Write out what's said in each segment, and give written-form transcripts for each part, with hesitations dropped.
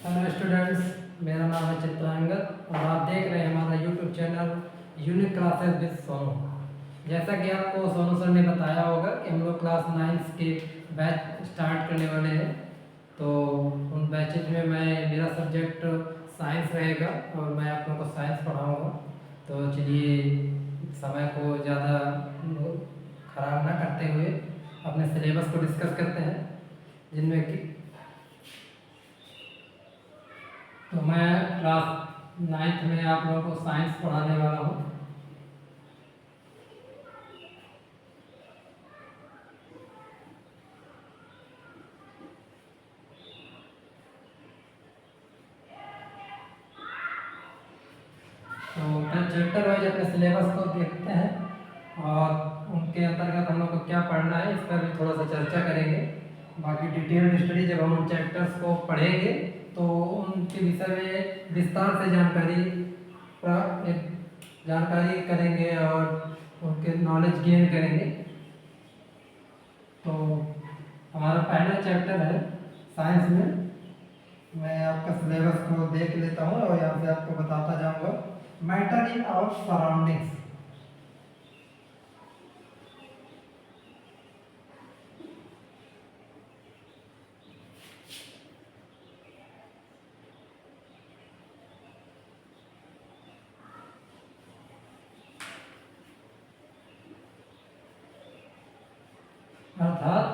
Hello students, मेरा नाम है चित्रांगद और आप देख रहे हैं हमारा YouTube channel unique classes with Sonu. जैसा कि आपको सोनू सर ने बताया होगा कि हम लोग क्लास 9 के बैच स्टार्ट करने वाले हैं। तो उन बैचेज में मेरा सब्जेक्ट साइंस रहेगा और मैं आप लोगों को साइंस पढ़ाऊँगा। तो चलिए समय को ज़्यादा ख़राब ना करते हुए अपने सिलेबस को डिस्कस करते हैं, जिनमें कि तो मैं क्लास 9 में आप लोगों को साइंस पढ़ाने वाला हूँ। तो चैप्टर वाइज अपने सिलेबस को देखते हैं और उनके अंतर्गत हम लोग को क्या पढ़ना है इस पर भी थोड़ा सा चर्चा करेंगे। बाकी डिटेल्ड स्टडी जब हम उन चैप्टर्स को पढ़ेंगे तो उनके विषय में विस्तार से जानकारी करेंगे और उनके नॉलेज गेन करेंगे। तो हमारा पहला चैप्टर है साइंस में। मैं आपका सिलेबस को देख लेता हूँ और यहाँ से आपको बताता जाऊँगा। Matter in our surroundings. अर्थात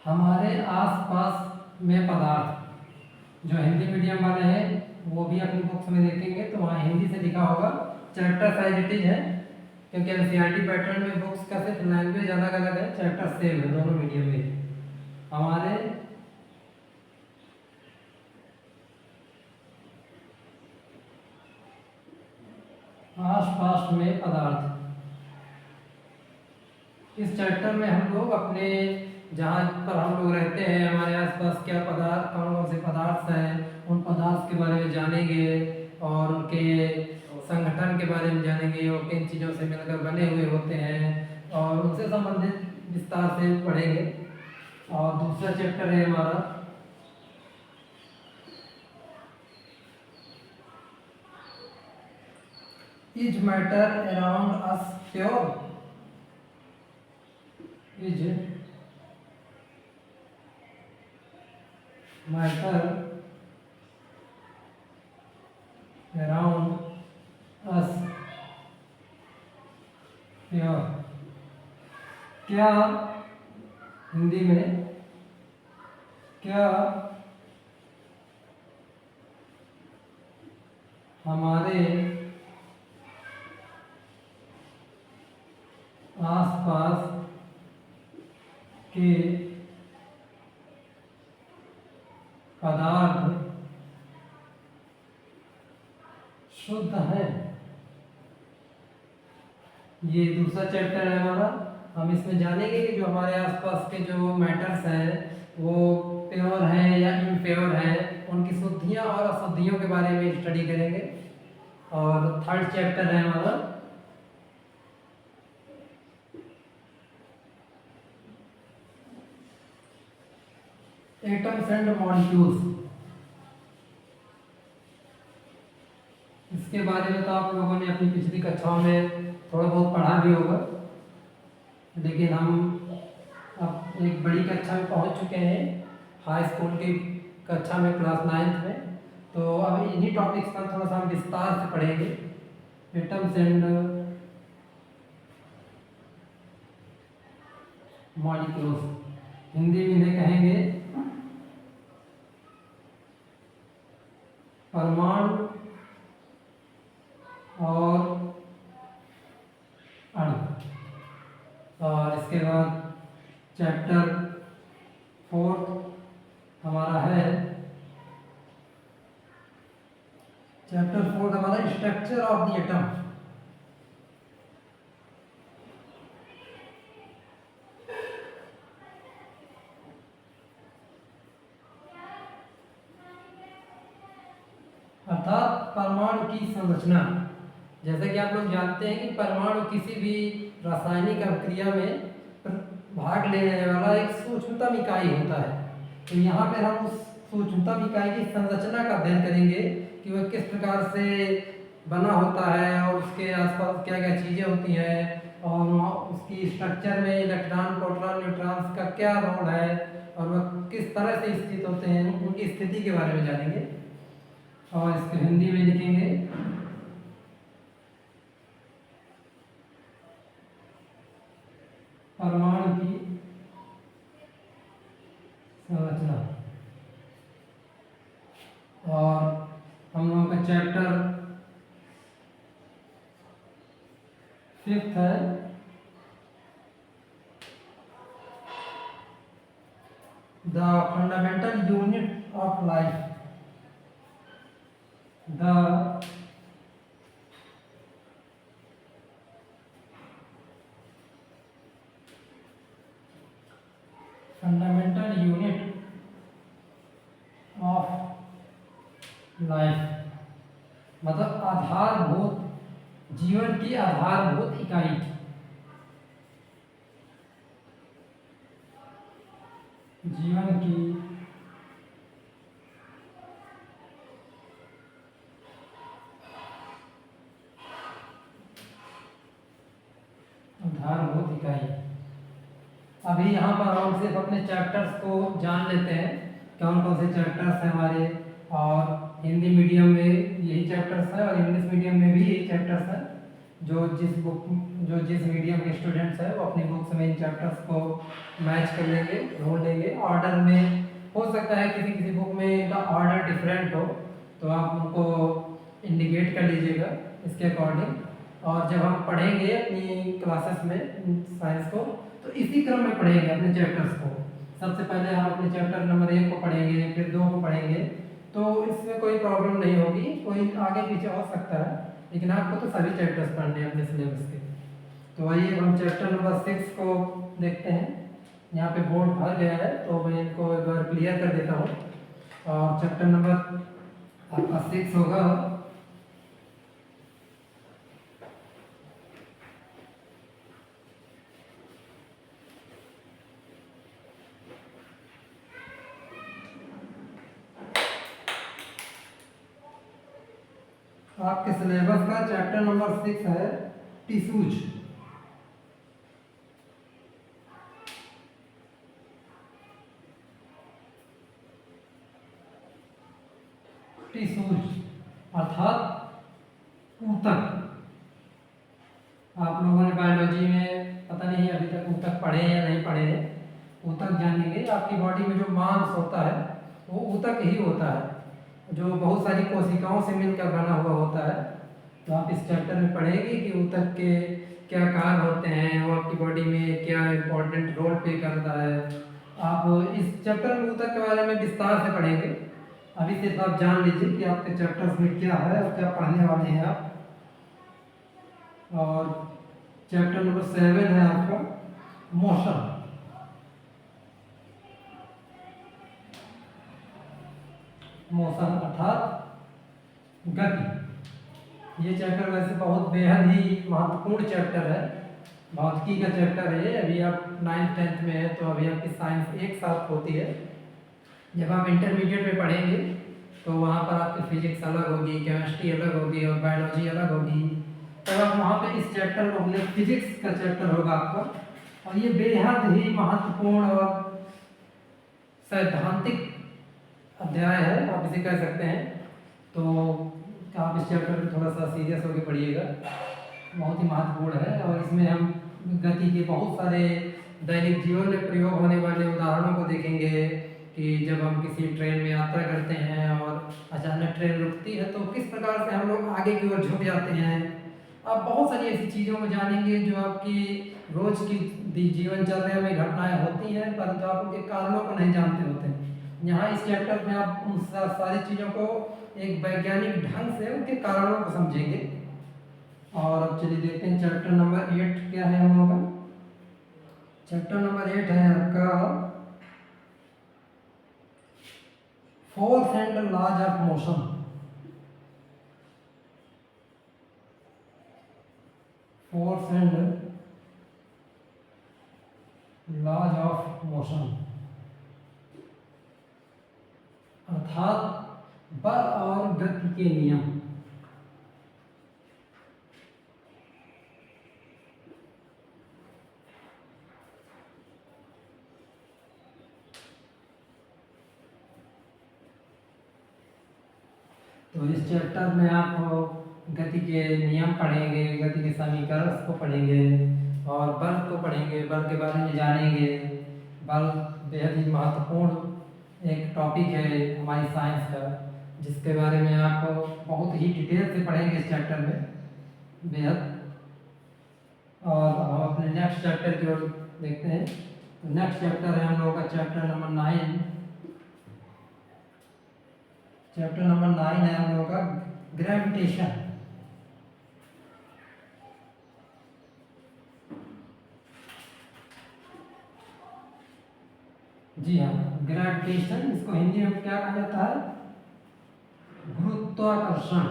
हमारे आसपास में पदार्थ। जो हिंदी मीडियम वाले हैं वो भी अपनी बुक्स में देखेंगे तो वहाँ हिंदी से लिखा होगा, चैप्टर साइज इट इज है, क्योंकि एनसीईआरटी पैटर्न में बुक्स का सिर्फ लैंग्वेज अलग अलग है, चैप्टर सेम है दोनों मीडियम में। हमारे आसपास में पदार्थ। इस चैप्टर में हम लोग अपने जहाँ पर हम लोग रहते हैं, हमारे आसपास क्या पदार्थ, कौन कौन से पदार्थ हैं, उन पदार्थ के बारे में जानेंगे और उनके संगठन के बारे में जानेंगे, वो किन चीज़ों से मिलकर बने हुए होते हैं और उनसे संबंधित विस्तार से पढ़ेंगे। और दूसरा चैप्टर है हमारा is matter around us pure. Is matter around us pure. क्या हिंदी में क्या हमारे आसपास के पदार्थ शुद्ध है। ये दूसरा चैप्टर है हमारा। हम इसमें जानेंगे कि जो हमारे आसपास के जो मैटर्स हैं वो प्योर हैं या इम्प्योर हैं, उनकी शुद्धियाँ और अशुद्धियों के बारे में स्टडी करेंगे। और थर्ड चैप्टर है हमारा एटम्स एंड मॉलिक्यूल्स। इसके बारे में तो आप लोगों ने अपनी पिछली कक्षाओं में थोड़ा बहुत पढ़ा भी होगा, लेकिन हम अब एक बड़ी कक्षा में पहुंच चुके हैं, हाई स्कूल की कक्षा में, क्लास 9 में। तो अब इन्हीं टॉपिक्स पर थोड़ा सा हम विस्तार से पढ़ेंगे। एटम्स एंड मॉलिक्यूल्स, हिंदी में इन्हें कहेंगे परमाणु और अणु। और इसके बाद चैप्टर 4 हमारा है, चैप्टर 4 हमारा स्ट्रक्चर ऑफ द एटम। अर्थात परमाणु की संरचना। जैसे कि आप लोग जानते हैं कि परमाणु किसी भी रासायनिक अभिक्रिया में भाग लेने वाला एक सूक्ष्मतम इकाई होता है। तो यहाँ पर हम उस सूक्ष्मतम इकाई की संरचना का अध्ययन करेंगे कि वह किस प्रकार से बना होता है और उसके आसपास क्या क्या चीज़ें होती हैं और उसकी स्ट्रक्चर में इलेक्ट्रॉन प्रोटॉन न्यूट्रॉन्स का क्या रोल है और वह किस तरह से स्थित होते हैं, उनकी स्थिति के बारे में जानेंगे। और इसको हिंदी में लिखेंगे। परमाणु की संरचना। और हम लोगों का चैप्टर 5th है the fundamental unit of life. The fundamental unit of life मतलब आधारभूत, जीवन की आधारभूत इकाई। जीवन की आधारभूत इकाई। अभी यहाँ पर हम सिर्फ अपने चैप्टर्स को जान लेते हैं, कौन कौन से चैप्टर्स हैं हमारे। और हिंदी मीडियम में यही चैप्टर्स हैं और इंग्लिश मीडियम में भी यही चैप्टर्स हैं। जो जिस मीडियम के स्टूडेंट्स हैं वो अपनी बुक्स में इन चैप्टर्स को मैच कर लेंगे, ढूंढ लेंगे। ऑर्डर में हो सकता है किसी किसी बुक में इनका ऑर्डर डिफरेंट हो, तो आप उनको इंडिकेट कर लीजिएगा इसके अकॉर्डिंग। और जब हम पढ़ेंगे अपनी क्लासेस में साइंस को, तो इसी क्रम में पढ़ेंगे अपने चैप्टर्स को। सबसे पहले हम अपने चैप्टर नंबर 1 को पढ़ेंगे, फिर 2 को पढ़ेंगे, तो इसमें कोई प्रॉब्लम नहीं होगी। कोई आगे पीछे हो सकता है, लेकिन आपको तो सभी चैप्टर्स पढ़ने हैं अपने सिलेबस के। तो आइए हम चैप्टर नंबर 6 को देखते हैं। यहाँ पे बोर्ड भर गया है तो मैं इनको एक बार क्लियर कर देता हूँ। और चैप्टर नंबर आपका 6 होगा आपके सिलेबस का चैप्टर नंबर 6 है टिश्यूज। टिश्यूज अर्थात ऊतक। आप लोगों ने बायोलॉजी में पता नहीं अभी तक ऊतक पढ़े या नहीं पढ़े हैं। ऊतक जानेंगे, आपकी बॉडी में जो मांस होता है वो ऊतक ही होता है, जो बहुत सारी कोशिकाओं से मिलकर बना हुआ होता है। तो आप इस चैप्टर में पढ़ेंगे कि ऊतक के क्या कार्य होते हैं, वो आपकी बॉडी में क्या इम्पोर्टेंट रोल प्ले करता है। आप इस चैप्टर में ऊतक के बारे में विस्तार से पढ़ेंगे। अभी सिर्फ आप जान लीजिए कि आपके चैप्टर्स में क्या है और क्या पढ़ने वाले हैं आप। और चैप्टर नंबर 7 है आपका मोशन। मोशन अर्थात गति। ये चैप्टर वैसे बहुत बेहद ही महत्वपूर्ण चैप्टर है, भौतिकी का चैप्टर है। अभी आप 9th 10th में है तो अभी आपकी साइंस एक साथ होती है। जब आप इंटरमीडिएट में पढ़ेंगे तो वहाँ पर आपकी फिजिक्स अलग होगी, केमिस्ट्री अलग होगी और बायोलॉजी अलग होगी। तब आप वहाँ पे इस चैप्टर को अपने फिजिक्स का चैप्टर होगा आपका। और ये बेहद ही महत्वपूर्ण और सैद्धांतिक अध्याय है, आप इसे कह सकते हैं। तो आप इस चैप्टर में थोड़ा सा सीरियस होकर पढ़िएगा, बहुत ही महत्वपूर्ण है। और इसमें हम गति के बहुत सारे दैनिक जीवन में प्रयोग होने वाले उदाहरणों को देखेंगे कि जब हम किसी ट्रेन में यात्रा करते हैं और अचानक ट्रेन रुकती है तो किस प्रकार से हम लोग आगे की ओर झुक जाते हैं। आप बहुत सारी ऐसी चीज़ों को जानेंगे जो आपकी रोज की जीवनचर्या में घटनाएं होती हैं, परंतु आप उनके कारणों को नहीं जानते होते। यहाँ इस चैप्टर में आप उन सारी चीज़ों को एक वैज्ञानिक ढंग से उनके कारणों को समझेंगे। और अब चलिए देखते हैं चैप्टर नंबर 8 क्या है हम लोगों का। चैप्टर नंबर 8 है आपका force and laws of motion. Force and laws of motion अर्थात बल और गति के नियम। तो इस चैप्टर में आप गति के नियम पढ़ेंगे, गति के समीकरण को पढ़ेंगे और बल को पढ़ेंगे, बल के बारे में जानेंगे। बल बेहद ही महत्वपूर्ण एक टॉपिक है हमारी साइंस का, जिसके बारे में आप बहुत ही डिटेल से पढ़ेंगे इस चैप्टर में बेहद। और हम अपने नेक्स्ट चैप्टर की ओर देखते हैं। तो नेक्स्ट चैप्टर है हम लोगों का चैप्टर नंबर 9। चैप्टर नंबर 9 है हम लोगों का ग्रेविटेशन। जी हाँ, ग्रेविटेशन, इसको हिंदी में क्या कहा जाता है? गुरुत्वाकर्षण।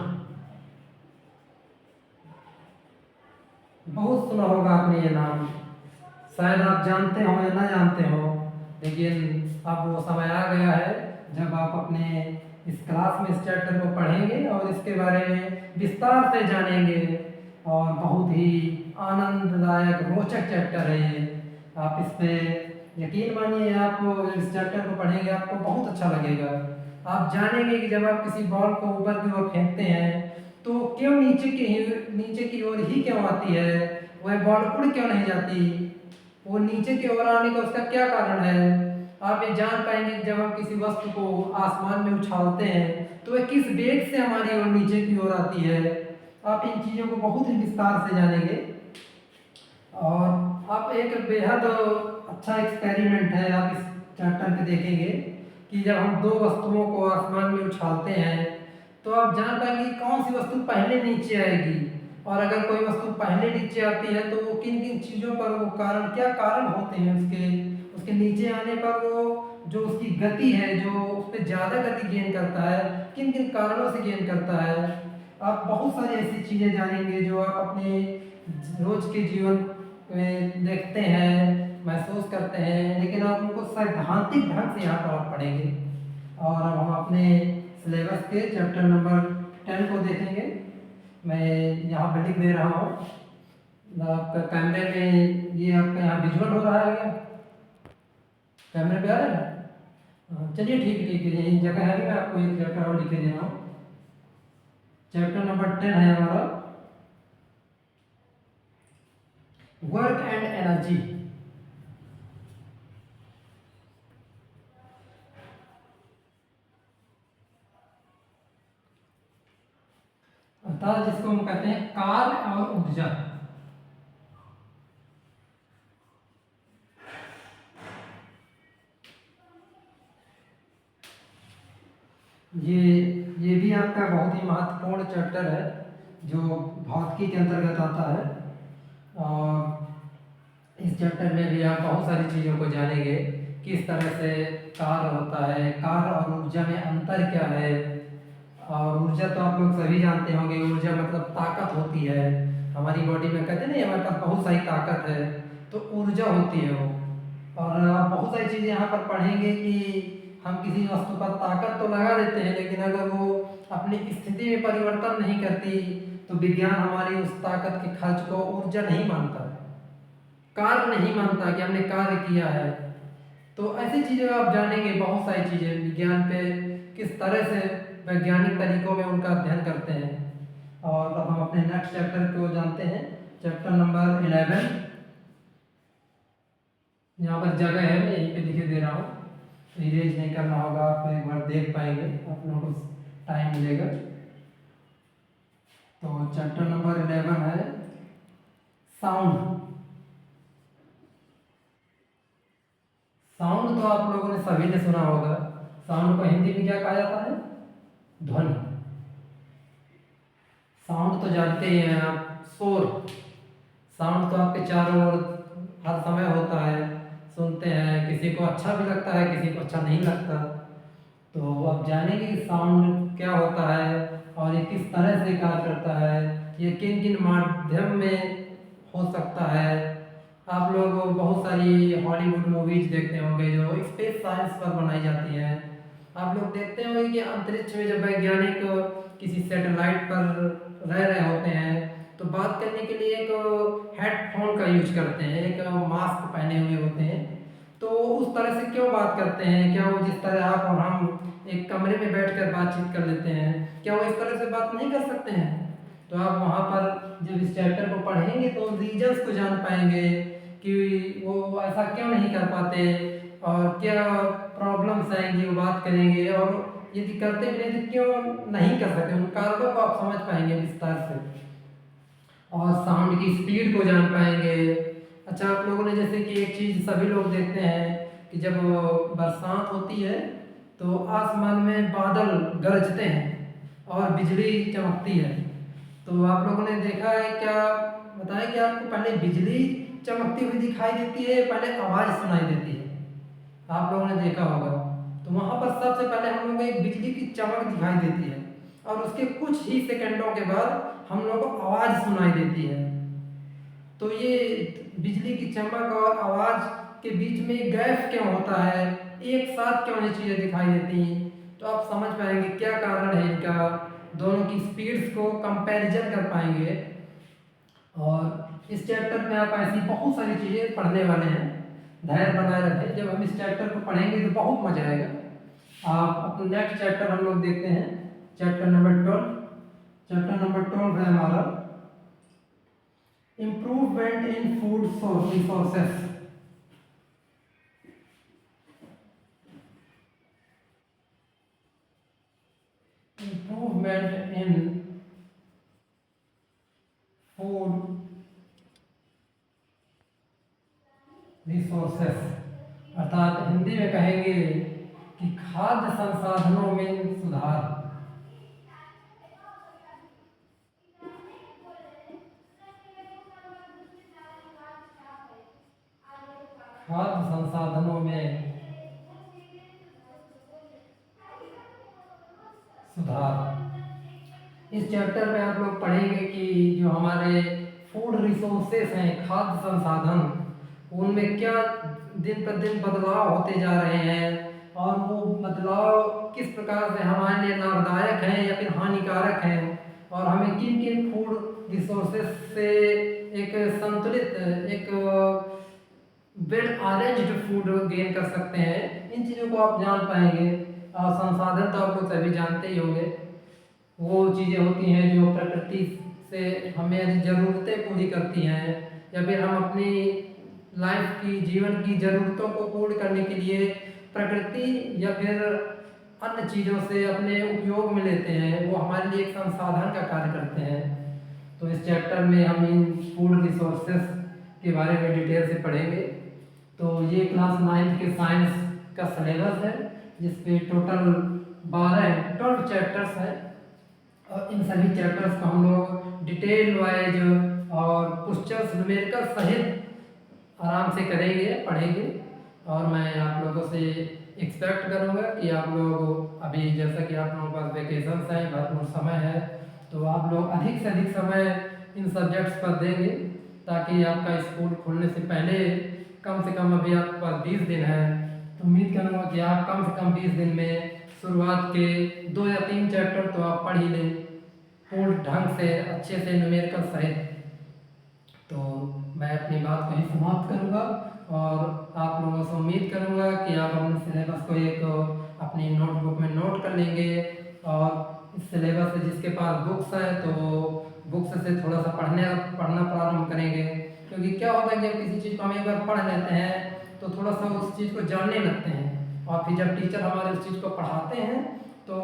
बहुत सुना होगा आपने ये नाम, शायद आप जानते हो या ना जानते हो, लेकिन अब वो समय आ गया है जब आप अपने इस क्लास में इस चैप्टर को पढ़ेंगे और इसके बारे में विस्तार से जानेंगे। और बहुत ही आनंददायक रोचक चैप्टर है ये। आप इस पे यकीन मानिए, आप इस चैप्टर को पढ़ेंगे आपको बहुत अच्छा लगेगा। आप जानेंगे कि जब आप किसी बॉल को ऊपर की ओर फेंकते हैं तो क्यों नीचे की ओर ही क्यों आती है, वह बॉल उड़ क्यों नहीं जाती, वो नीचे की ओर आने का उसका क्या कारण है। आप ये जान पाएंगे कि जब हम किसी वस्तु को आसमान में उछालते हैं तो वह किस वेग से हमारी ओर नीचे की ओर आती है। आप इन चीज़ों को बहुत ही विस्तार से जानेंगे। और आप एक बेहद अच्छा एक्सपेरिमेंट है, आप इस चैप्टर पे देखेंगे कि जब हम दो वस्तुओं को आसमान में उछालते हैं तो आप जान पाएंगे कौन सी वस्तु पहले नीचे आएगी, और अगर कोई वस्तु पहले नीचे आती है तो वो किन किन चीज़ों पर वो कारण, क्या कारण होते हैं उसके नीचे आने पर, वो जो उसकी गति है, जो उस पर ज़्यादा गति गेन करता है, किन किन कारणों से गेन करता है। आप बहुत सारी ऐसी चीज़ें जानेंगे जो आप अपने रोज के जीवन में देखते हैं, महसूस करते हैं, लेकिन आप उनको सैद्धांतिक ढंग से यहाँ पर आप पढ़ेंगे। और अब हम अपने सिलेबस के चैप्टर नंबर 10 को देखेंगे। मैं यहाँ पर लिख दे रहा हूँ, आपका कैमरे में ये आपका यहाँ विजुअल हो रहा है क्या? कैमरे पे आ रहा है? चलिए ठीक है, यही जगह है। मैं आपको एक चैप्टर और लिख दे रहा हूँ। चैप्टर नंबर 10 है हमारा वर्क एंड एनर्जी। अर्थात जिसको हम कहते हैं कार्य और ऊर्जा। ये भी आपका बहुत ही महत्वपूर्ण चैप्टर है जो भौतिकी के अंतर्गत आता है। और इस चैप्टर में भी आप बहुत सारी चीज़ों को जानेंगे, किस तरह से कार्य होता है, कार्य और ऊर्जा में अंतर क्या है। और ऊर्जा तो आप लोग सभी जानते होंगे, ऊर्जा मतलब ताकत होती है हमारी बॉडी में। कहते हैं ना हमारे पास बहुत सारी ताकत है, तो ऊर्जा होती है वो। और आप बहुत सारी चीज़ें यहाँ पर पढ़ेंगे कि हम किसी वस्तु पर ताकत तो लगा देते हैं, लेकिन अगर वो अपनी स्थिति में परिवर्तन नहीं करती तो विज्ञान हमारी उस ताकत के खर्च को ऊर्जा नहीं मानता है, कार्य नहीं मानता कि हमने कार्य किया है। तो ऐसी चीज़ें आप जानेंगे, बहुत सारी चीज़ें विज्ञान पे किस तरह से वैज्ञानिक तरीकों में उनका अध्ययन करते हैं। और अब हम अपने नेक्स्ट चैप्टर को जानते हैं, चैप्टर नंबर 11। यहाँ पर जगह है, मैं यहीं पे लिखे दे रहा हूँ, इरेज नहीं करना होगा, आप एक बार देख पाएंगे, आप लोगों को टाइम मिलेगा। तो चैप्टर नंबर 11 है साउंड। साउंड तो आप लोगों ने सभी ने सुना होगा। साउंड को हिंदी में क्या कहा जाता है? ध्वनि। साउंड तो जानते ही हैं आप, शोर। साउंड तो आपके चारों ओर हर समय होता है, सुनते हैं, किसी को अच्छा भी लगता है, किसी को अच्छा नहीं लगता। तो आप जानेंगे कि साउंड क्या होता है और ये किस तरह से कार्य करता है, ये किन किन माध्यम में हो सकता है। आप लोग बहुत सारी हॉलीवुड मूवीज देखते होंगे जो स्पेस साइंस पर बनाई जाती हैं। आप लोग देखते होंगे कि अंतरिक्ष में जब वैज्ञानिक किसी सैटेलाइट पर रह रहे होते हैं तो बात करने के लिए एक हेडफोन का यूज करते हैं, एक मास्क पहने हुए होते हैं। तो उस तरह से क्यों बात करते हैं? क्या वो जिस तरह आप और हम एक कमरे में बैठकर बातचीत कर लेते हैं, क्या वो इस तरह से बात नहीं कर सकते हैं? तो आप वहाँ पर जब इस चैप्टर को पढ़ेंगे तो रीजंस को जान पाएंगे कि वो ऐसा क्यों नहीं कर पाते और क्या प्रॉब्लम्स आएंगी, वो बात करेंगे, और यदि करते भी नहीं तो क्यों नहीं कर सकते, उन कारणों को आप समझ पाएंगे विस्तार से, और साउंड की स्पीड को जान पाएंगे। अच्छा, आप लोगों ने जैसे कि एक चीज़ सभी लोग देखते हैं कि जब बरसात होती है तो आसमान में बादल गरजते हैं और बिजली चमकती है। तो आप लोगों ने देखा है क्या? बताएं कि आपको पहले बिजली चमकती हुई दिखाई देती है, पहले आवाज़ सुनाई देती है? आप लोगों ने देखा होगा। तो वहाँ पर सबसे पहले हम लोगों को एक बिजली की चमक दिखाई देती है और उसके कुछ ही सेकंडों के बाद हम लोगों को आवाज़ सुनाई देती है। तो ये बिजली की चमक और आवाज़ के बीच में गैप क्यों होता है, एक साथ क्यों ये चीज़ें दिखाई देती हैं? तो आप समझ पाएंगे क्या कारण है इनका, दोनों की स्पीड्स को कंपैरिजन कर पाएंगे। और इस चैप्टर में आप ऐसी बहुत सारी चीज़ें पढ़ने वाले हैं, धैर्य बनाए रखें। जब हम इस चैप्टर को पढ़ेंगे तो बहुत मजा आएगा। आप अपना नेक्स्ट चैप्टर हम लोग देखते हैं, चैप्टर नंबर 12। चैप्टर नंबर 12 है हमारा improvement in food resources. Improvement in food resources, अर्थात हिंदी में कहेंगे कि खाद्य संसाधनों में सुधार। खाद्य संसाधनों में सुधार। इस चैप्टर में आप लोग पढ़ेंगे कि जो हमारे फूड रिसोर्सेस हैं, खाद्य संसाधन, उनमें क्या दिन पर दिन बदलाव होते जा रहे हैं और वो बदलाव किस प्रकार से हमारे लिए लाभदायक हैं या फिर हानिकारक हैं, और हमें किन किन फूड रिसोर्सेस से एक संतुलित, एक वेल अरेंज्ड फूड गेन कर सकते हैं। इन चीज़ों को आप जान पाएंगे। और संसाधन तो आप लोग सभी जानते ही होंगे, वो चीज़ें होती हैं जो प्रकृति से हमें ज़रूरतें पूरी करती हैं या फिर हम अपनी लाइफ की, जीवन की ज़रूरतों को पूर्ण करने के लिए प्रकृति या फिर अन्य चीज़ों से अपने उपयोग में लेते हैं, वो हमारे लिए एक संसाधन का कार्य करते हैं। तो इस चैप्टर में हम इन फूड रिसोर्सेस के बारे में डिटेल से पढ़ेंगे। तो ये क्लास 9 के साइंस का सिलेबस है जिसपे टोटल 12 चैप्टर्स हैं, और इन सभी चैप्टर्स को हम लोग डिटेल वाइज और क्वेश्चंस न्यूमेरिकल सहित आराम से करेंगे, पढ़ेंगे। और मैं आप लोगों से एक्सपेक्ट करूंगा कि आप लोग अभी, जैसा कि आप लोगों के पास वेकेशंस हैं, भरपूर समय है, तो आप लोग अधिक से अधिक समय इन सब्जेक्ट्स पर देंगे ताकि आपका स्कूल खुलने से पहले कम से कम, अभी आपके पास 20 दिन है, तो उम्मीद करूँगा कि आप कम से कम 20 दिन में शुरुआत के 2 या 3 चैप्टर तो आप पढ़ ही लें पूर्ण ढंग से, अच्छे से, न्यूमेरिकल सहित। तो मैं अपनी बात को ही समाप्त करूँगा और आप लोगों से उम्मीद करूँगा कि आप अपने सिलेबस को एक अपनी नोटबुक में नोट कर लेंगे, और इस सिलेबस से जिसके पास बुक्स है तो बुक्स से थोड़ा सा पढ़ना प्रारंभ करेंगे। क्योंकि क्या होता है, जब किसी चीज़ को हम एक बार पढ़ लेते हैं तो थोड़ा सा उस चीज़ को जानने लगते हैं, और फिर जब टीचर हमारे उस चीज़ को पढ़ाते हैं तो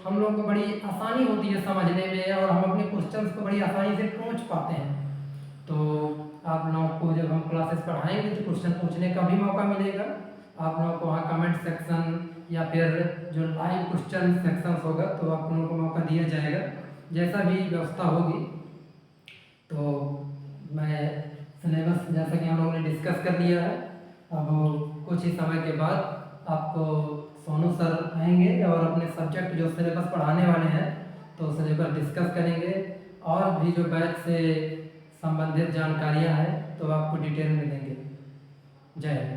हम लोग को बड़ी आसानी होती है समझने में, और हम अपने क्वेश्चंस को बड़ी आसानी से पूछ पाते हैं। तो आप लोगों को जब हम क्लासेस पढ़ाएंगे तो क्वेश्चन पूछने का भी मौका मिलेगा। आप लोगों को वहाँ कमेंट सेक्शन या फिर जो लाइव क्वेश्चन सेक्शन होगा तो आप लोगों को मौका दिया जाएगा, जैसा भी व्यवस्था होगी। तो मैं सिलेबस जैसा कि हम लोगों ने डिस्कस कर लिया है, अब कुछ ही समय के बाद आपको सोनू सर आएंगे और अपने सब्जेक्ट जो सिलेबस पढ़ाने वाले हैं तो सिलेबस डिस्कस करेंगे, और भी जो बैच से संबंधित जानकारियां हैं तो आपको डिटेल में देंगे। जय हिंद।